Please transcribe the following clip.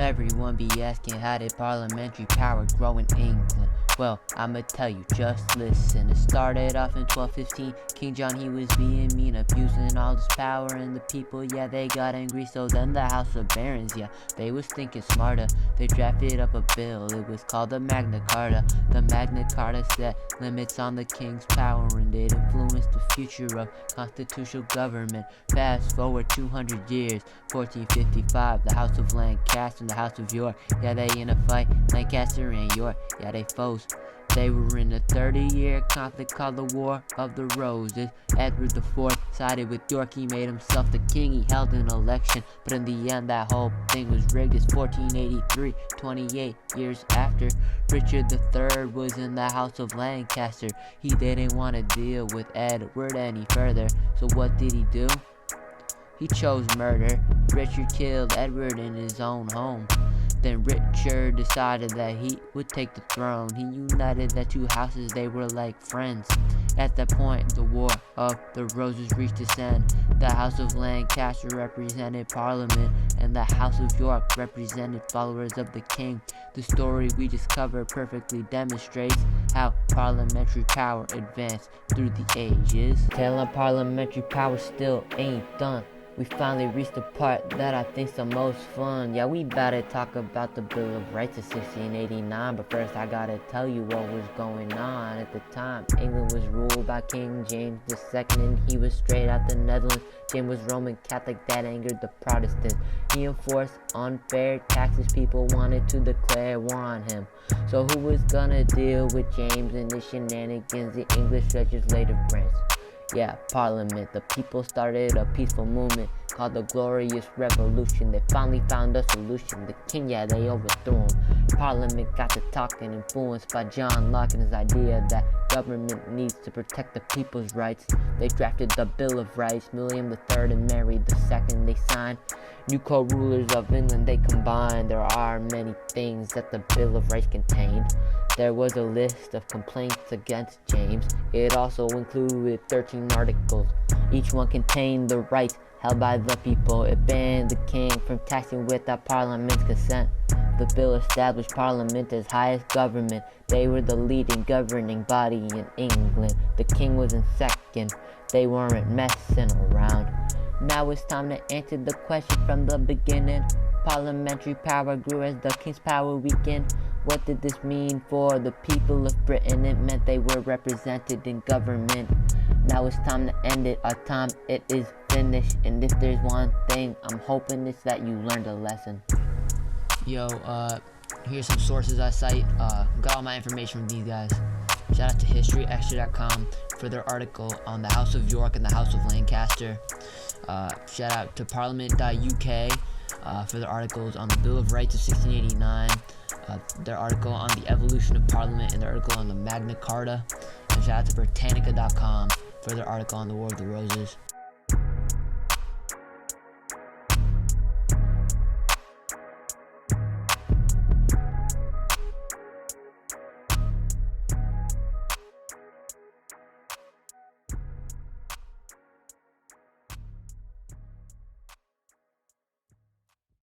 Everyone be asking, how did parliamentary power grow in England? Well, I'ma tell you, just listen. It started off in 1215. King John, he was being mean, abusing all his power, and the people, yeah, they got angry. So then the House of Barons, yeah, they was thinking smarter. They drafted up a bill, it was called the Magna Carta. The Magna Carta set limits on the king's power, and it influenced the future of constitutional government. Fast forward 200 years, 1455, the House of Lancaster and the House of York, yeah, they in a fight. Lancaster and York, yeah, they foes. They were in a 30-year conflict called the War of the Roses. Edward IV sided with York, he made himself the king, he held an election, but in the end that whole thing was rigged. It's 1483, 28 years after. Richard III was in the House of Lancaster. He didn't want to deal with Edward any further, so what did he do? He chose murder. Richard killed Edward in his own home. Then Richard decided that he would take the throne. He united the two houses, they were like friends. At that point, the War of the Roses reached its end. The House of Lancaster represented Parliament, and the House of York represented followers of the king. The story we just covered perfectly demonstrates how parliamentary power advanced through the ages. Telling parliamentary power still ain't done. We finally reached the part that I think's the most fun. Yeah, we about to talk about the Bill of Rights of 1689, but first I gotta tell you what was going on. At the time, England was ruled by King James II, and he was straight out the Netherlands. James was Roman Catholic, that angered the Protestants. He enforced unfair taxes, people wanted to declare war on him. So who was gonna deal with James and his shenanigans? The English legislative branch. Yeah, Parliament. The people started a peaceful movement called the Glorious Revolution. They finally found a solution. The king, yeah, they overthrew him. Parliament got to talking, influenced by John Locke and his idea that government needs to protect the people's rights. They drafted the Bill of Rights. William III and Mary II, they signed. New co-rulers of England, they combined. There are many things that the Bill of Rights contained. There was a list of complaints against James. It also included 13 articles. Each one contained the rights held by the people. It banned the king from taxing without Parliament's consent. The bill established Parliament as highest government. They were the leading governing body in England. The king was in second. They weren't messing around. Now it's time to answer the question from the beginning. Parliamentary power grew as the king's power weakened. What did this mean for the people of Britain? It meant they were represented in government. Now it's time to end it. Our time, it is finished. And if there's one thing, I'm hoping it's that you learned a lesson. Yo, here's some sources I cite. Got all my information from these guys. Shout out to historyextra.com for their article on the House of York and the House of Lancaster. Shout out to parliament.uk for their articles on the Bill of Rights of 1689, their article on the evolution of Parliament, and their article on the Magna Carta. And shout out to Britannica.com for their article on the War of the Roses.